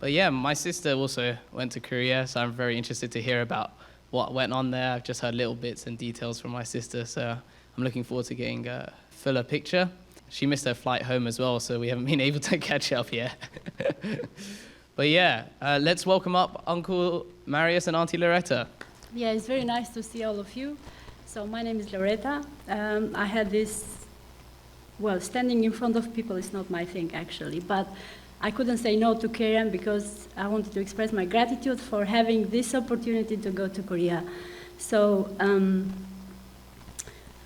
But yeah, my sister also went to Korea, so I'm very interested to hear about what went on there. I've just heard little bits and details from my sister, so I'm looking forward to getting a fuller picture. She missed her flight home as well, so we haven't been able to catch up yet. But yeah, let's welcome up Uncle Marius and Auntie Laureta. Yeah, it's very nice to see all of you. So my name is Laureta. I had this, well, standing in front of people is not my thing actually, but I couldn't say no to Korean because I wanted to express my gratitude for having this opportunity to go to Korea. So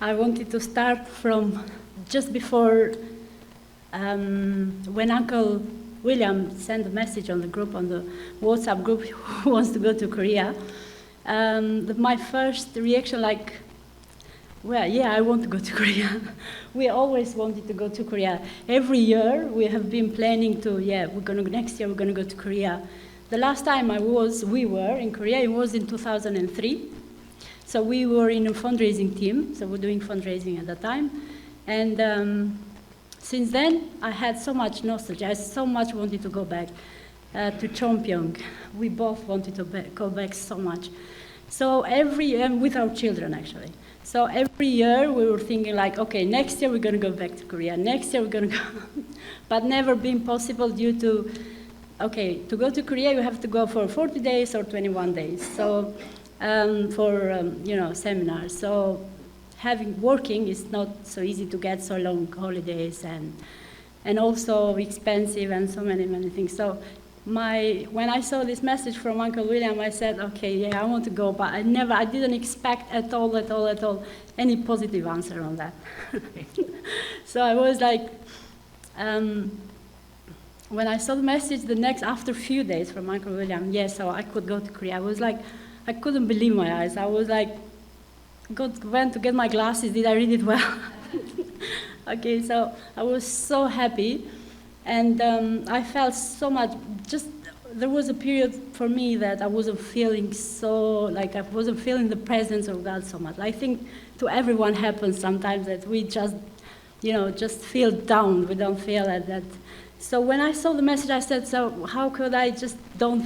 I wanted to start from just before when Uncle William sent a message on the group, on the WhatsApp group, who wants to go to Korea. My first reaction, like, well, yeah, I want to go to Korea. We always wanted to go to Korea. Every year we have been planning to, yeah, next year we're going to go to Korea. The last time we were in Korea, it was in 2003. So we were in a fundraising team, so we're doing fundraising at that time. And since then, I had so much nostalgia. I so much wanted to go back to Cheongpyeong. We both wanted to go back so much. So with our children actually. So every year we were thinking like, okay, next year we're going to go back to Korea. Next year we're going to go, but never been possible due to, okay, to go to Korea you have to go for 40 days or 21 days. So for seminars. So working is not so easy to get so long holidays and also expensive and so many things. So when I saw this message from Uncle William, I said, okay, yeah, I want to go, but I didn't expect at all any positive answer on that. So I was like, when I saw the message after a few days from Uncle William, yes, so I could go to Korea, I was like, I couldn't believe my eyes. I was like, went to get my glasses, did I read it well? Okay, so I was so happy. And I felt so much, there was a period for me that I wasn't feeling I wasn't feeling the presence of God so much. I think to everyone happens sometimes that we just feel down, we don't feel that. So when I saw the message, I said, so how could I just don't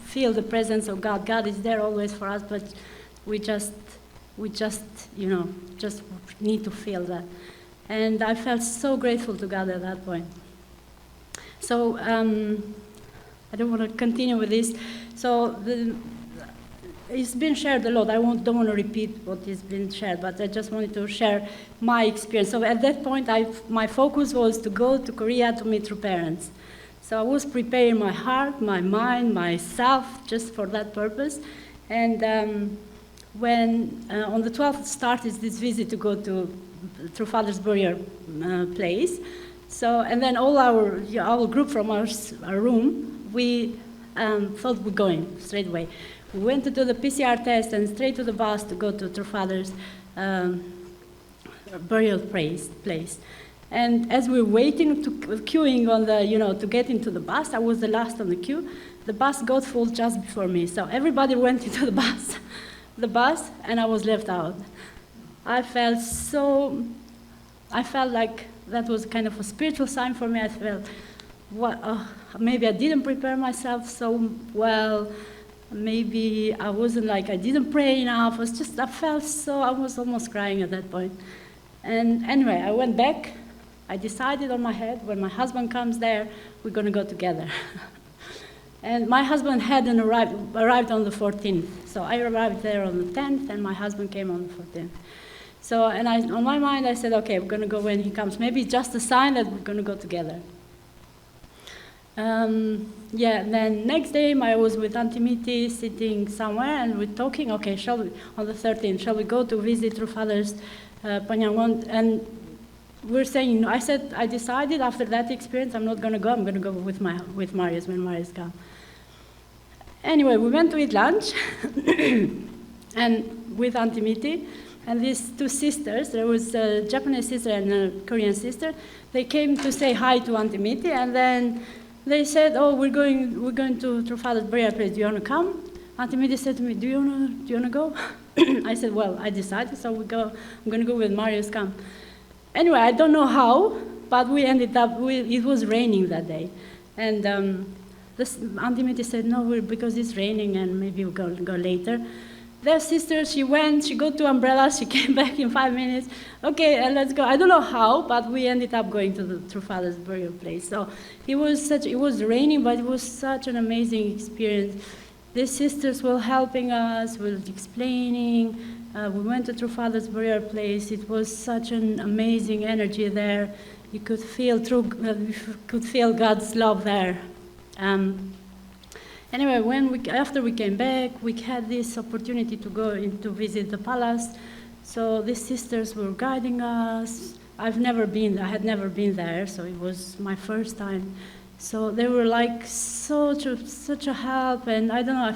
feel the presence of God? God is there always for us, but we just need to feel that. And I felt so grateful to God at that point. So I don't want to continue with this. So it's been shared a lot. Don't want to repeat what has been shared, but I just wanted to share my experience. So at that point, my focus was to go to Korea to meet her parents. So I was preparing my heart, my mind, myself, just for that purpose. And when on the 12th started this visit to go to Father's burial place. So, and then all our group from our room, we thought we're going straight away. We went to do the PCR test and straight to the bus to go to Father's burial place. And as we were waiting, queuing on to get into the bus, I was the last on the queue. The bus got full just before me. So everybody went into the bus, and I was left out. I felt like that was kind of a spiritual sign for me. I felt, maybe I didn't prepare myself so well. Maybe I didn't pray enough. I was almost crying at that point. And anyway, I went back. I decided on my head, when my husband comes there, we're going to go together. And my husband hadn't arrived on the 14th. So I arrived there on the 10th, and my husband came on the 14th. So, and on my mind, I said, okay, we're going to go when he comes. Maybe it's just a sign that we're going to go together. Then next day, I was with Auntie Mitty sitting somewhere, and we're talking, okay, on the 13th, shall we go to visit her father's Panyangon? And we're saying, I decided after that experience, I'm not going to go. I'm going to go with Marius when Marius comes. Anyway, we went to eat lunch, and with Auntie Mitty. And these two sisters, there was a Japanese sister and a Korean sister, they came to say hi to Auntie Mitty, and then they said, oh, we're going to Father's burial place, do you want to come? Auntie Mitty said to me, do you want to go? I said, well, I decided, so I'm going to go with Marius, come. Anyway, I don't know how, but we ended up, it was raining that day. And Auntie Mitty said, no, because it's raining and maybe we'll go later. Their sister, she went, she got 2 umbrellas, she came back in 5 minutes. Okay, let's go. I don't know how, but we ended up going to the True Father's burial place. So it was raining, but it was such an amazing experience. The sisters were helping us, were explaining. We went to True Father's burial place. It was such an amazing energy there. You could feel God's love there. Anyway, after we came back, we had this opportunity to go in to visit the palace. So these sisters were guiding us. I had never been there, so it was my first time. So they were like such a help, and I don't know,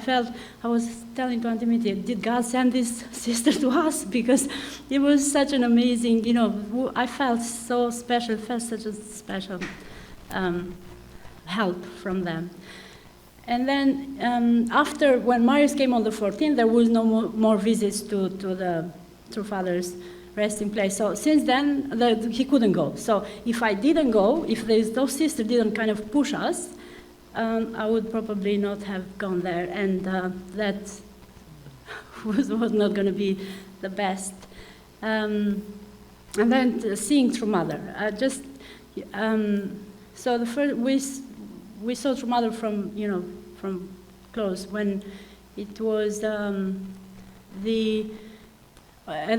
I was telling to Auntie Mitty, did God send this sister to us? Because it was such an amazing, I felt so special, such a special help from them. And then after, when Marius came on the 14th, there was no more visits to the True Father's resting place. So since then, he couldn't go. So if I didn't go, if those sisters didn't kind of push us, I would probably not have gone there. And that was not going to be the best. And then seeing True Mother. So the first, we saw True Mother from close when it was at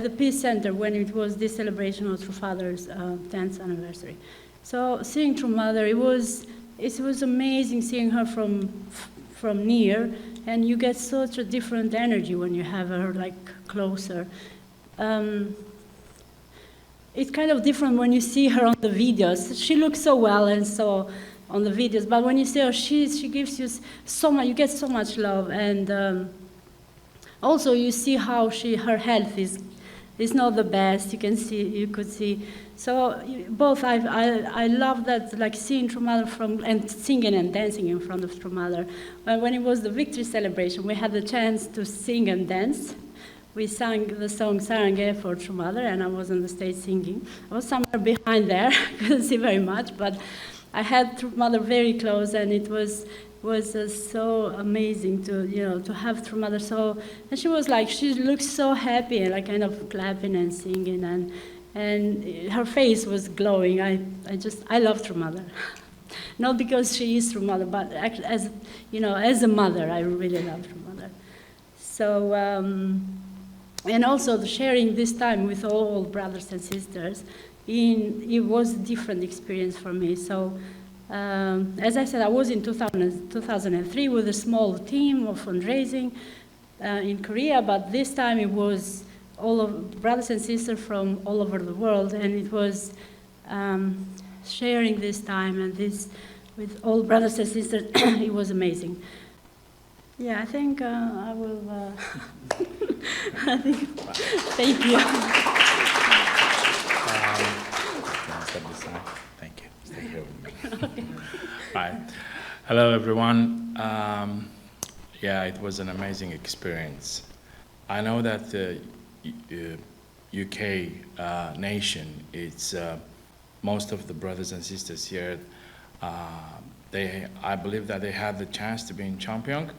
the Peace Center, when it was the celebration of True Father's 10th anniversary. So seeing True Mother, it was amazing seeing her from near, and you get such a different energy when you have her like closer. It's kind of different when you see her on the videos. She looks so well and so on the videos, but when you see her, she gives you so much. You get so much love, and also you see how her health is not the best. You could see. So both I love that, like seeing True Mother and singing and dancing in front of True Mother. When it was the victory celebration, we had the chance to sing and dance. We sang the song Sarange for True Mother, and I was on the stage singing. I was somewhere behind there, couldn't see very much, but I had True Mother very close, and it was so amazing to have True Mother. So, and she looked so happy, and like kind of clapping and singing, and her face was glowing. I love True Mother, not because she is True Mother, but actually as a mother, I really love True Mother. So, and also sharing this time with all brothers and sisters. It was a different experience for me. So, as I said, I was in 2003 with a small team of fundraising in Korea, but this time it was all of brothers and sisters from all over the world, and it was sharing this time and this with all brothers and sisters. It was amazing. Yeah, I think I will. Thank you. Step aside. Thank you. Stay here with me. Hi. Hello, everyone. Yeah, it was an amazing experience. I know that the UK nation, it's most of the brothers and sisters here. I believe that they had the chance to be in Champyong.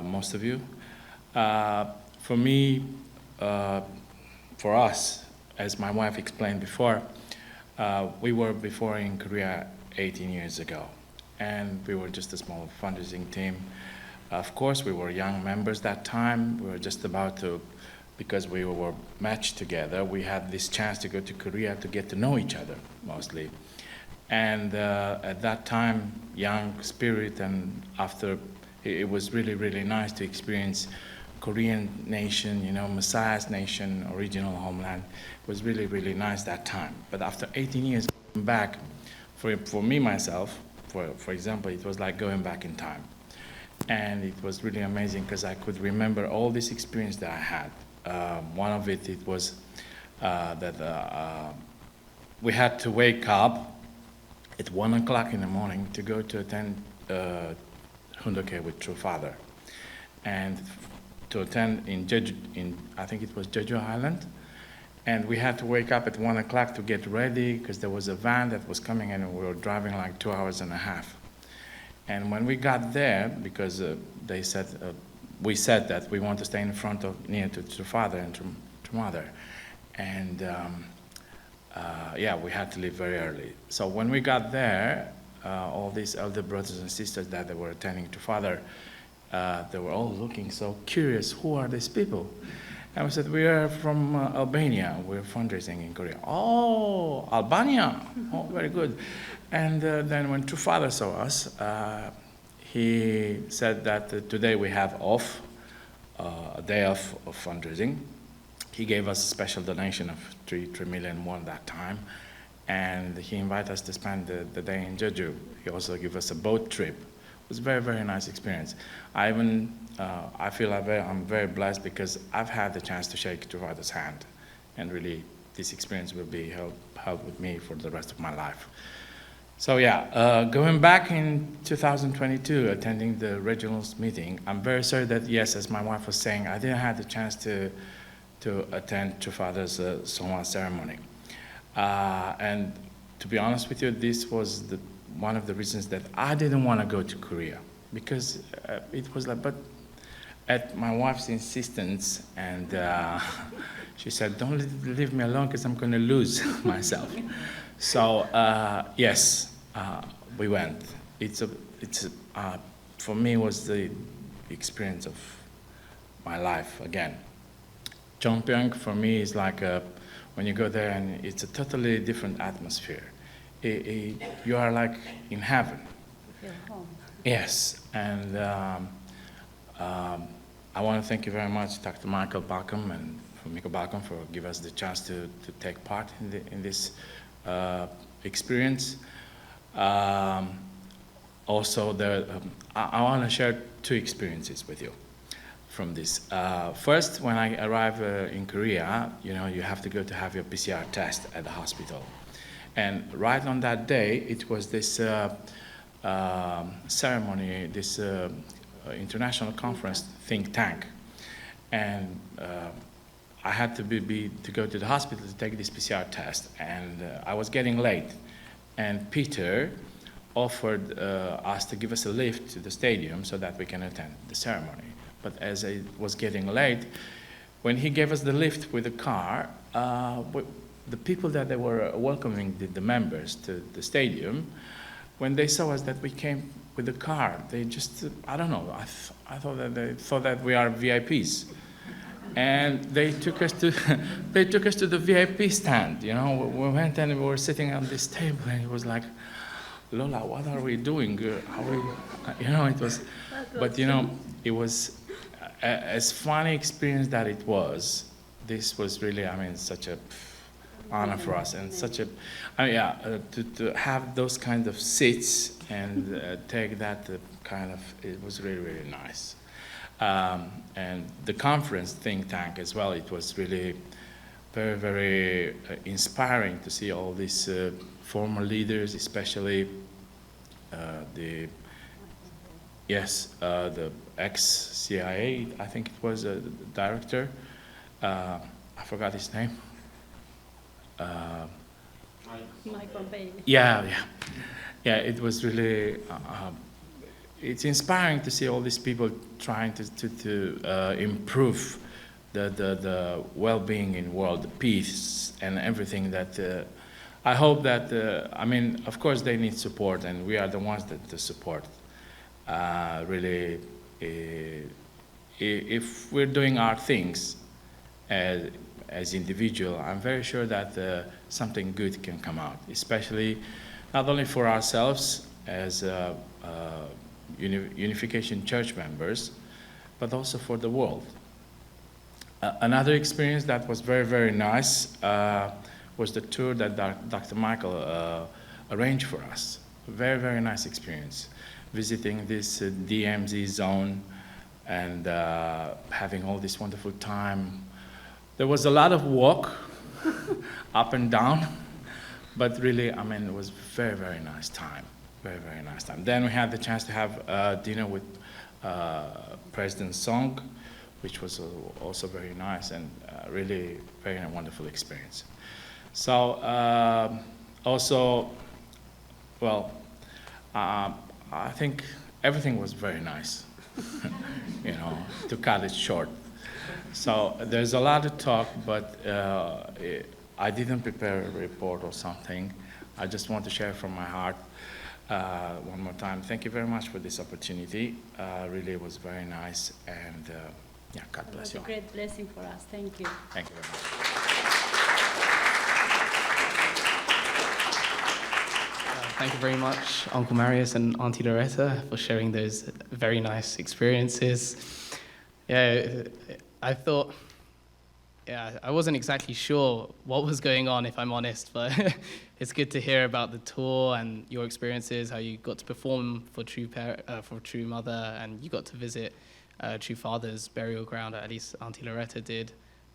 Most of you. For me, for us, as my wife explained before, we were before in Korea 18 years ago, and we were just a small fundraising team. Of course, we were young members that time. We were just about to, because we were matched together, we had this chance to go to Korea to get to know each other, mostly. And at that time, young spirit, and after, it was really, really nice to experience Korean nation, Messiah's nation, original homeland. It was really, really nice that time. But after 18 years going back, for me, myself, for example, it was like going back in time. And it was really amazing because I could remember all this experience that I had. One of it was that we had to wake up at 1 o'clock in the morning to go to attend Hundoke with True Father. And to attend in I think it was Jeju Island. And we had to wake up at 1 o'clock to get ready because there was a van that was coming and we were driving like 2 hours and a half. And when we got there, because they said, we said that we want to stay in front of, near to father and to mother. And yeah, we had to leave very early. So when we got there, all these elder brothers and sisters that they were attending to father, they were all looking so curious, who are these people? And we said, we are from Albania, we're fundraising in Korea. Oh, Albania, oh, very good. And then when true father saw us, he said that today we have off, a day off of fundraising. He gave us a special donation of 3 million won that time, and he invited us to spend the day in Jeju. He also gave us a boat trip. It was a very, very nice experience. I feel I'm very blessed because I've had the chance to shake True Father's hand, and really this experience will be held with me for the rest of my life. So yeah, going back in 2022, attending the regionals meeting, I'm very sorry that, yes, as my wife was saying, I didn't have the chance to attend True Father's Soma ceremony. And to be honest with you, this was one of the reasons that I didn't want to go to Korea, because it was like, but at my wife's insistence, and she said, don't leave me alone because I'm going to lose myself. So yes, we went. For me, was the experience of my life again. Jeonpyeong for me is like when you go there, and it's a totally different atmosphere. You are like in heaven. You feel home. Yes, and I want to thank you very much, Dr. Michael Balcom and Miko Balcom, for giving us the chance to take part in this experience. Also, I want to share 2 experiences with you from this. First, when I arrived in Korea, you have to go to have your PCR test at the hospital. And right on that day, it was this ceremony, this international conference think tank. And I had to go to the hospital to take this PCR test, and I was getting late. And Peter offered us to give us a lift to the stadium so that we can attend the ceremony. But as it was getting late, when he gave us the lift with the car, the people that they were welcoming the members to the stadium, when they saw us that we came with the car, they just, I don't know, I thought that they thought that we are VIPs. And they took us to the VIP stand. We went and we were sitting on this table, and it was like, Lola, what are we doing? It was, but it was as funny experience that it was. This was really, such a honor for us, and such a, to have those kind of seats and take that kind of, it was really, really nice. And the conference think tank as well, it was really very, very inspiring to see all these former leaders, especially the ex-CIA, I think it was the director, I forgot his name. Michael Bay. Yeah, it was really, it's inspiring to see all these people trying to improve the well-being in the world, the peace and everything that, I hope that, of course they need support, and we are the ones that support. Really, if we're doing our things as individual, I'm very sure that something good can come out, especially not only for ourselves as Unification Church members, but also for the world. Another experience that was very, very nice was the tour that Dr. Michael arranged for us. Very, very nice experience. Visiting this DMZ zone and having all this wonderful time. There was a lot of walk up and down, but really, it was very, very nice time. Very, very nice time. Then we had the chance to have dinner with President Song, which was also very nice, and really very wonderful experience. So also, well, I I think everything was very nice, to cut it short. So there's a lot to talk, but I didn't prepare a report or something. I just want to share from my heart one more time. Thank you very much for this opportunity. Really, it was very nice, and God bless you all. It was a great blessing for us. Thank you. Thank you very much. Thank you very much, Uncle Marius and Auntie Laureta, for sharing those very nice experiences. Yeah, I thought, I wasn't exactly sure what was going on, if I'm honest, but it's good to hear about the tour and your experiences, how you got to perform for True Mother, and you got to visit True Father's burial ground, or at least Auntie Laureta did.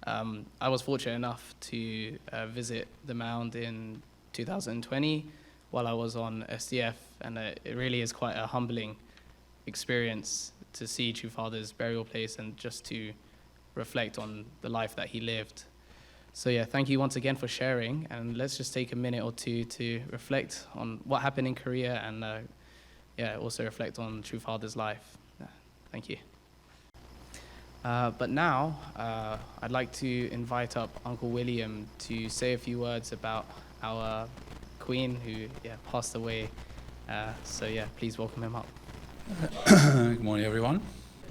I was fortunate enough to visit the mound in 2020 while I was on SDF, and it really is quite a humbling experience to see True Father's burial place and just to reflect on the life that he lived. So thank you once again for sharing, and let's just take a minute or two to reflect on what happened in Korea and also reflect on True Father's life. Thank you. But now, I'd like to invite up Uncle William to say a few words about our Queen who passed away. Please welcome him up. Good morning, everyone.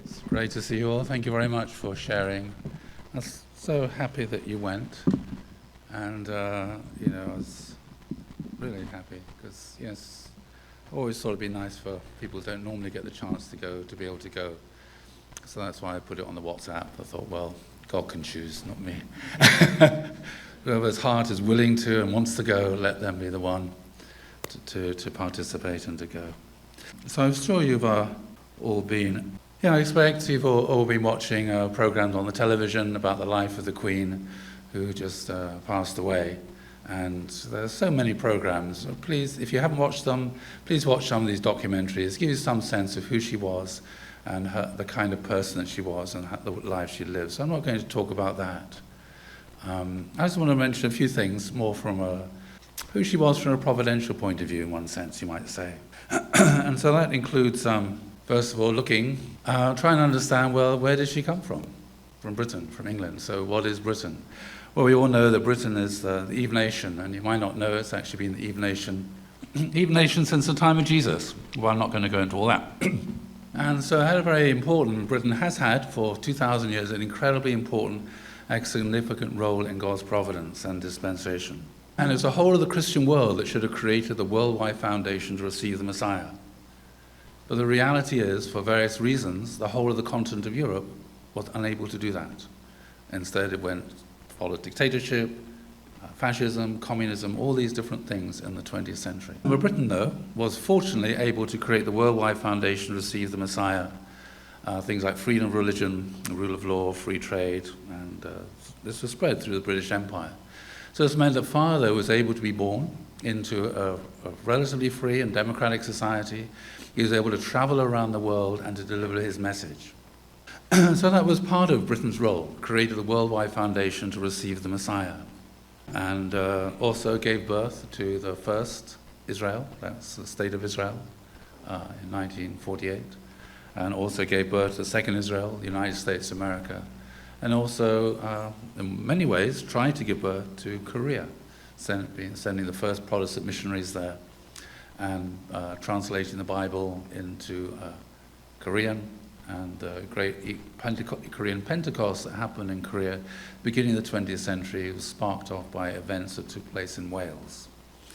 It's great to see you all. Thank you very much for sharing. I'm so happy that you went, and I was really happy because I always thought it'd be nice for people who don't normally get the chance to go to be able to go. So that's why I put it on the WhatsApp. I thought, well, God can choose, not me. Whoever's heart is willing to and wants to go, let them be the one to participate and to go. So I'm sure you've all been, I expect you've all been watching programs on the television about the life of the Queen who just passed away. And there's so many programs. Please, if you haven't watched them, please watch some of these documentaries. Give you some sense of who she was and the kind of person that she was and the life she lived. So I'm not going to talk about that. I just want to mention a few things more from who she was from a providential point of view, in one sense, you might say. And so that includes, first of all, trying to understand, well, where did she come from? From Britain, from England. So what is Britain? Well, we all know that Britain is the Eve nation, and you might not know it's actually been the Eve nation since the time of Jesus. Well, I'm not going to go into all that. And so Britain has had for 2,000 years an incredibly important a significant role in God's providence and dispensation. And it's the whole of the Christian world that should have created the worldwide foundation to receive the Messiah. But the reality is, for various reasons, the whole of the continent of Europe was unable to do that. Instead, it followed dictatorship, fascism, communism, all these different things in the 20th century. But Britain, though, was fortunately able to create the worldwide foundation to receive the Messiah. Things like freedom of religion, rule of law, free trade, and this was spread through the British Empire. So this meant that Father was able to be born into a relatively free and democratic society. He was able to travel around the world and to deliver his message. So that was part of Britain's role, created the worldwide foundation to receive the Messiah, and also gave birth to the first Israel, that's the State of Israel, in 1948. And also gave birth to the second Israel, the United States of America, and also, in many ways, tried to give birth to Korea, sending the first Protestant missionaries there, and translating the Bible into Korean, and the great Korean Pentecost that happened in Korea, beginning of the 20th century, was sparked off by events that took place in Wales.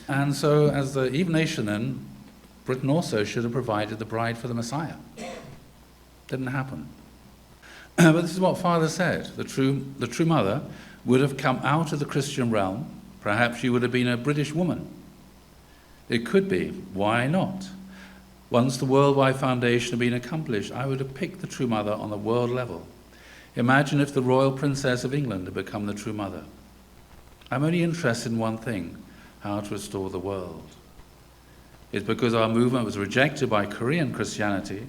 And so, as the Eve nation then, Britain also should have provided the bride for the Messiah. Didn't happen. But this is what Father said. The true mother would have come out of the Christian realm. Perhaps she would have been a British woman. It could be. Why not? Once the worldwide foundation had been accomplished, I would have picked the true mother on the world level. Imagine if the royal princess of England had become the true mother. I'm only interested in one thing, how to restore the world. It's because our movement was rejected by Korean Christianity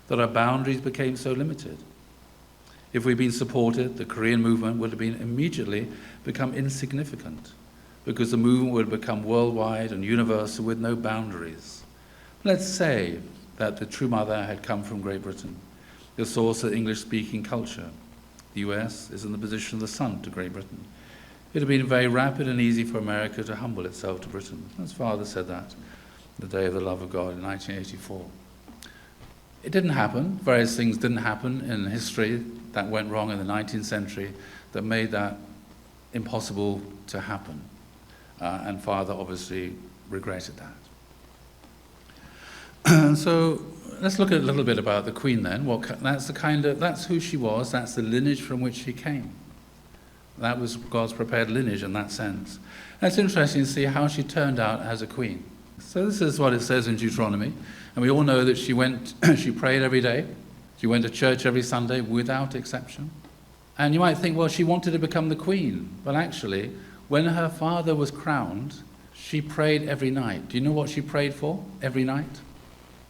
that our boundaries became so limited. If we'd been supported, the Korean movement would have been immediately become insignificant, because the movement would have become worldwide and universal with no boundaries. Let's say that the true mother had come from Great Britain, the source of English-speaking culture. The US is in the position of the son to Great Britain. It had been very rapid and easy for America to humble itself to Britain. His father said that the day of the love of God in 1984. It didn't happen. Various things didn't happen in history that went wrong in the 19th century that made that impossible to happen. And father obviously regretted that. So let's look at a little bit about the Queen then. That's who she was. That's the lineage from which she came. That was God's prepared lineage in that sense. And it's interesting to see how she turned out as a queen. So this is what it says in Deuteronomy. And we all know that she prayed every day. She went to church every Sunday without exception. And you might think, well, she wanted to become the queen. But actually, when her father was crowned, she prayed every night. Do you know what she prayed for every night?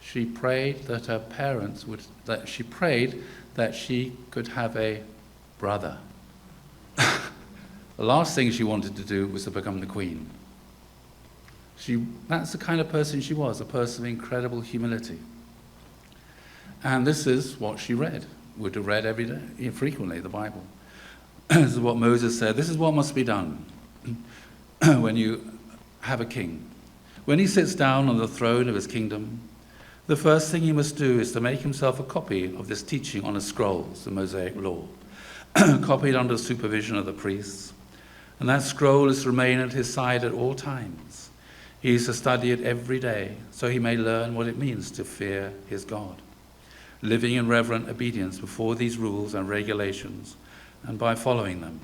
She prayed that her parents she prayed that she could have a brother. The last thing she wanted to do was to become the queen. That's the kind of person she was, a person of incredible humility. And this is what she read, would have read every day, frequently, the Bible. This is what Moses said. This is what must be done when you have a king. When he sits down on the throne of his kingdom, the first thing he must do is to make himself a copy of this teaching on a scroll, the Mosaic law, copied under supervision of the priests. And that scroll is to remain at his side at all times. He is to study it every day, so he may learn what it means to fear his God, living in reverent obedience before these rules and regulations, and by following them.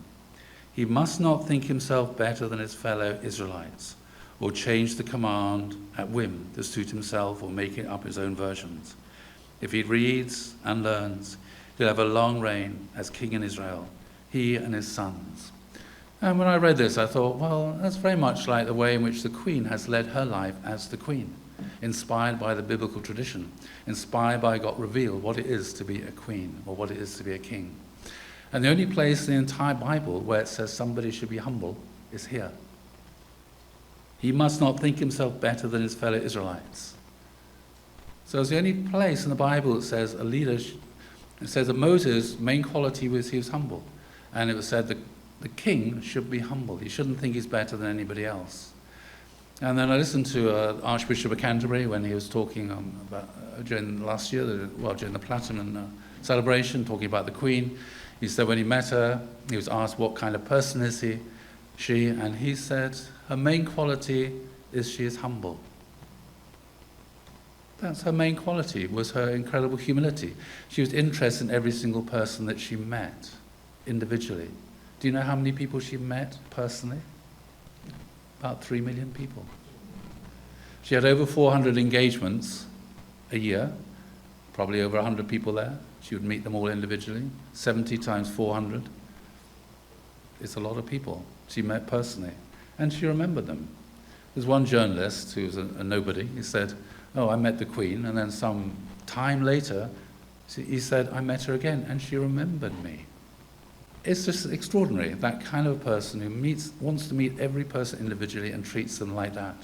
He must not think himself better than his fellow Israelites, or change the command at whim to suit himself or make up his own versions. If he reads and learns, he'll have a long reign as king in Israel, he and his sons. And when I read this, I thought, well, that's very much like the way in which the Queen has led her life as the Queen, inspired by the biblical tradition, inspired by God revealed what it is to be a queen or what it is to be a king. And the only place in the entire Bible where it says somebody should be humble is here. He must not think himself better than his fellow Israelites. So it's the only place in the Bible that says a leader, it says that Moses' main quality was he was humble. And it was said that the king should be humble. He shouldn't think he's better than anybody else. And then I listened to Archbishop of Canterbury when he was talking during last year, during the Platinum celebration, talking about the Queen. He said when he met her, he was asked what kind of person is she, and he said her main quality is she is humble. That's her main quality, was her incredible humility. She was interested in every single person that she met individually. Do you know how many people she met personally? About 3 million people. She had over 400 engagements a year, probably over 100 people there. She would meet them all individually. 70 times 400. It's a lot of people she met personally. And she remembered them. There's one journalist who was a nobody. He said, oh, I met the Queen. And then some time later, he said, I met her again, and she remembered me. It's just extraordinary, that kind of person who wants to meet every person individually and treats them like that.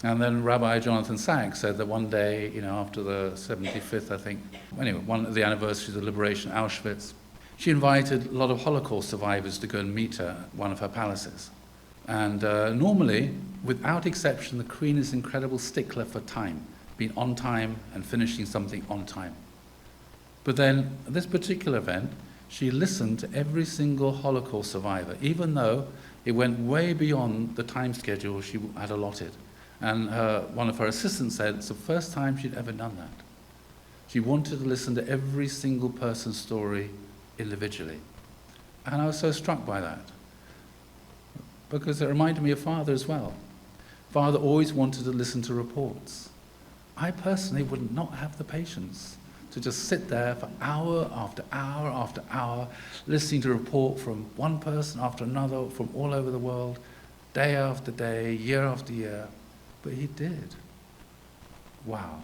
And then Rabbi Jonathan Sacks said that one day, after the 75th, I think, anyway, one of the anniversaries of the liberation of Auschwitz, she invited a lot of Holocaust survivors to go and meet her at one of her palaces. And normally, without exception, the Queen is an incredible stickler for time, being on time and finishing something on time. But then, at this particular event, she listened to every single Holocaust survivor, even though it went way beyond the time schedule she had allotted. And one of her assistants said it's the first time she'd ever done that. She wanted to listen to every single person's story individually. And I was so struck by that, because it reminded me of Father as well. Father always wanted to listen to reports. I personally would not have the patience to just sit there for hour after hour after hour, listening to a report from one person after another from all over the world, day after day, year after year. But he did. Wow.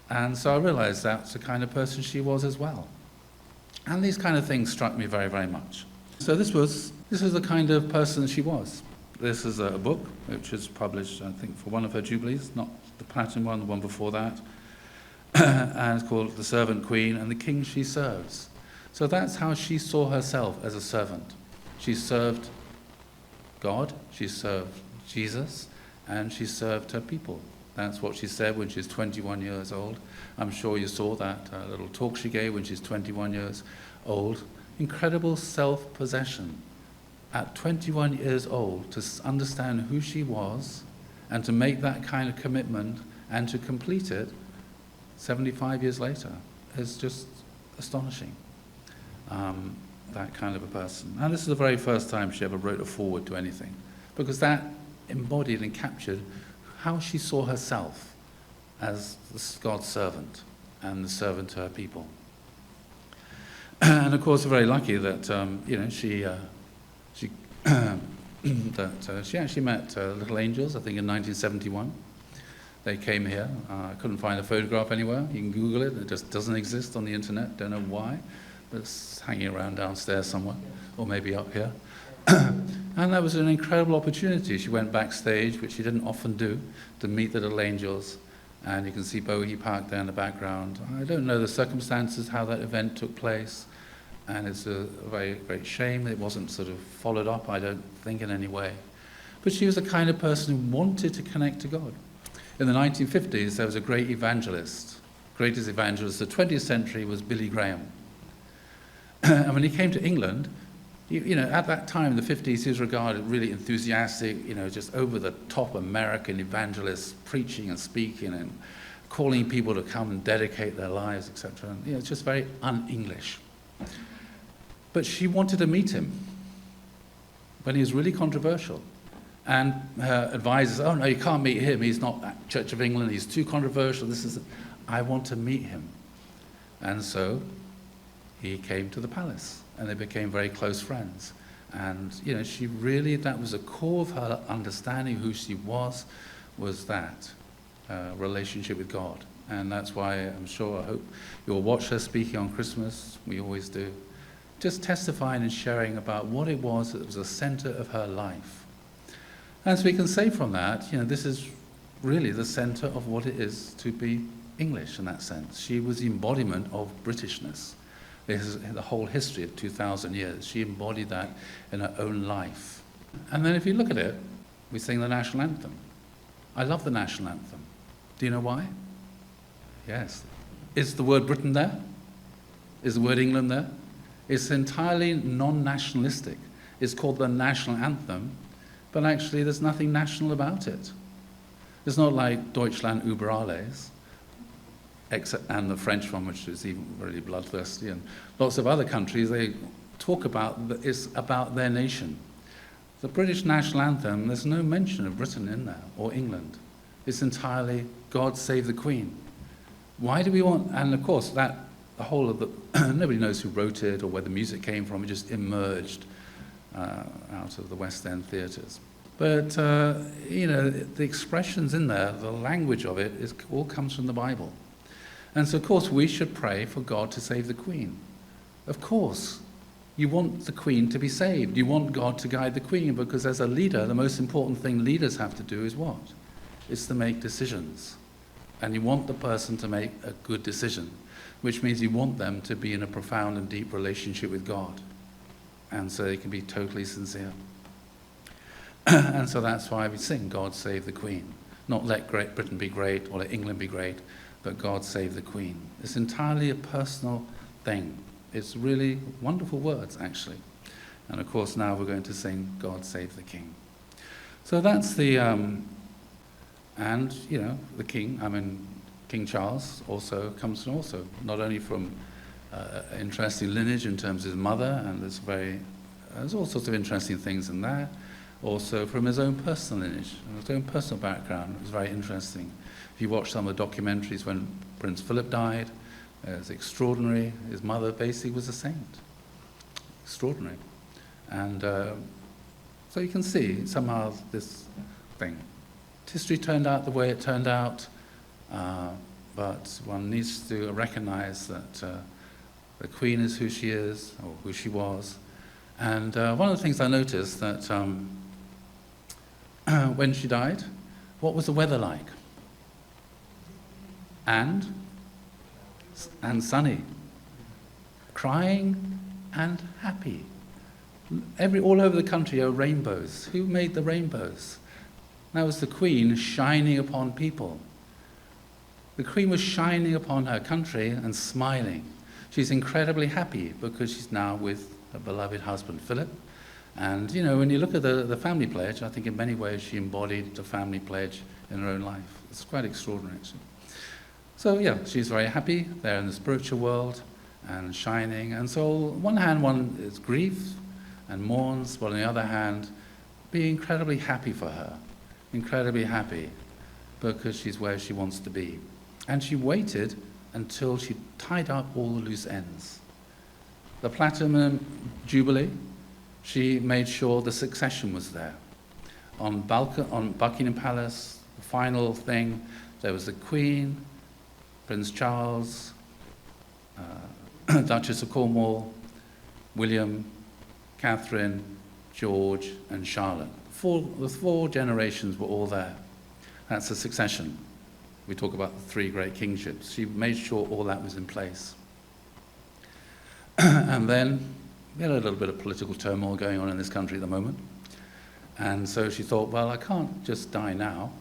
And so I realized that's the kind of person she was as well. And these kind of things struck me very, very much. So this is the kind of person she was. This is a book which is published, I think, for one of her jubilees, not the platinum one, the one before that, and it's called The Servant Queen, and the king she serves. So that's how she saw herself as a servant. She served God, she served Jesus, and she served her people. That's what she said when she was 21 years old. I'm sure you saw that little talk she gave when she's 21 years old. Incredible self-possession. At 21 years old, to understand who she was and to make that kind of commitment and to complete it 75 years later is just astonishing. That kind of a person. And this is the very first time she ever wrote a foreword to anything, because that embodied and captured how she saw herself as God's servant and the servant to her people. And of course, we're very lucky that she actually met little angels, I think in 1971. They came here. I couldn't find a photograph anywhere. You can Google it. It just doesn't exist on the internet. Don't know why. But it's hanging around downstairs somewhere, or maybe up here. And that was an incredible opportunity. She went backstage, which she didn't often do, to meet the little angels. And you can see Bogie parked there in the background. I don't know the circumstances, how that event took place. And it's a very great shame that it wasn't sort of followed up, I don't think, in any way. But she was the kind of person who wanted to connect to God. In the 1950s, there was a great evangelist. Greatest evangelist of the 20th century was Billy Graham. And when he came to England, at that time, in the 50s, he was regarded really enthusiastic, just over-the-top American evangelist, preaching and speaking and calling people to come and dedicate their lives, etc. And, it's just very un-English. But she wanted to meet him when he was really controversial. And her advisors, oh no, you can't meet him. He's not at Church of England. He's too controversial. I want to meet him. And so he came to the palace, and they became very close friends. And she really, that was the core of her understanding who she was that relationship with God. And that's why I hope you'll watch her speaking on Christmas. We always do. Just testifying and sharing about what it was that was the center of her life. And so we can say from that, this is really the center of what it is to be English in that sense. She was the embodiment of Britishness. This is the whole history of 2,000 years. She embodied that in her own life. And then if you look at it, we sing the national anthem. I love the national anthem. Do you know why? Yes. Is the word Britain there? Is the word England there? It's entirely non-nationalistic. It's called the national anthem, but actually there's nothing national about it. It's not like Deutschland über alles, and the French one, which is even really bloodthirsty, and lots of other countries, they talk about it's about their nation. The British national anthem, there's no mention of Britain in there, or England. It's entirely God Save the Queen. Why do we want, and of course that, the whole of the, nobody knows who wrote it or where the music came from, it just emerged out of the West End theatres. But, the expressions in there, the language of it, all comes from the Bible. And so, of course, we should pray for God to save the Queen. Of course. You want the Queen to be saved. You want God to guide the Queen, because as a leader, the most important thing leaders have to do is what? It's to make decisions. And you want the person to make a good decision, which means you want them to be in a profound and deep relationship with God. And so they can be totally sincere. And so that's why we sing, God Save the Queen. Not let Great Britain be great or let England be great, but God Save the Queen. It's entirely a personal thing. It's really wonderful words, actually. And of course, now we're going to sing God Save the King. So that's the, the King, King Charles also comes from not only from interesting lineage in terms of his mother, and there's all sorts of interesting things in there. Also from his own personal lineage, and his own personal background. It was very interesting. If you watch some of the documentaries when Prince Philip died, it's extraordinary. His mother basically was a saint. Extraordinary. And so you can see somehow this thing. History turned out the way it turned out, but one needs to recognize that the Queen is who she is, or who she was. And one of the things I noticed that when she died, what was the weather like? and sunny, crying and happy. All over the country are rainbows. Who made the rainbows? That was the Queen shining upon people. The Queen was shining upon her country and smiling. She's incredibly happy because she's now with her beloved husband, Philip. And, you know, when you look at the family pledge, I think in many ways she embodied the family pledge in her own life. It's quite extraordinary, actually. So, yeah, she's very happy. They're in the spiritual world and shining. And so, on one hand, one is grief and mourns, but on the other hand, be incredibly happy for her. Incredibly happy because she's where she wants to be. And she waited until she tied up all the loose ends. The Platinum Jubilee, she made sure the succession was there. On Buckingham Palace, the final thing, there was the Queen, Prince Charles, Duchess of Cornwall, William, Catherine, George, and Charlotte. The four generations were all there. That's the succession. We talk about the three great kingships. She made sure all that was in place. And then we had a little bit of political turmoil going on in this country at the moment. And so she thought, well, I can't just die now.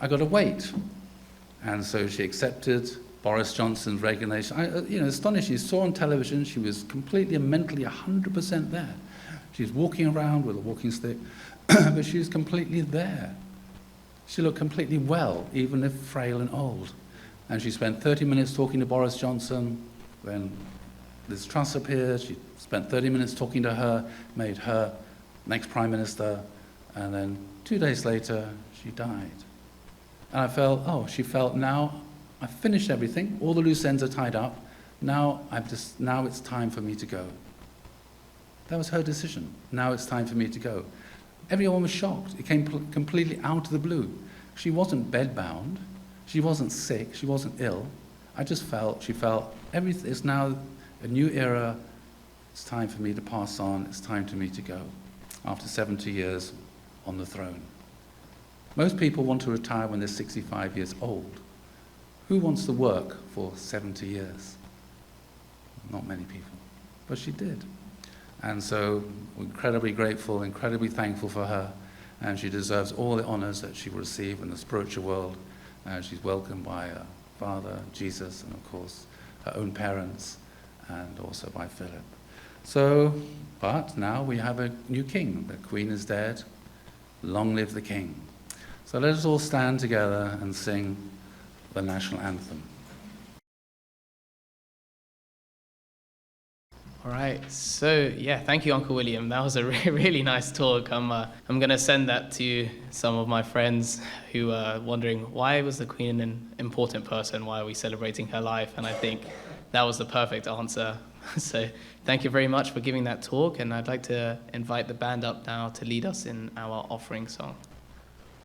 I've got to wait. And so she accepted Boris Johnson's resignation. Astonishing. You saw on television, she was completely and mentally 100% there. She was walking around with a walking stick, but she was completely there. She looked completely well, even if frail and old. And she spent 30 minutes talking to Boris Johnson. When Liz Truss appeared, she spent 30 minutes talking to her, made her next Prime Minister, and then 2 days later, she died. And I felt, she felt, now I've finished everything, all the loose ends are tied up, now it's time for me to go. That was her decision. Now it's time for me to go. Everyone was shocked. It came completely out of the blue. She wasn't bedbound. She wasn't sick. She wasn't ill. She felt, it's now a new era. It's time for me to pass on. It's time for me to go. After 70 years on the throne. Most people want to retire when they're 65 years old. Who wants to work for 70 years? Not many people. But she did. And so we're incredibly grateful, incredibly thankful for her, and she deserves all the honors that she will receive in the spiritual world. She's welcomed by her father, Jesus, and of course her own parents, and also by Philip. So, but now we have a new king. The Queen is dead. Long live the King. So let us all stand together and sing the national anthem. All right, so yeah, thank you, Uncle William. That was a really nice talk. I'm going to send that to some of my friends who are wondering, why was the Queen an important person? Why are we celebrating her life? And I think that was the perfect answer. So thank you very much for giving that talk, and I'd like to invite the band up now to lead us in our offering song.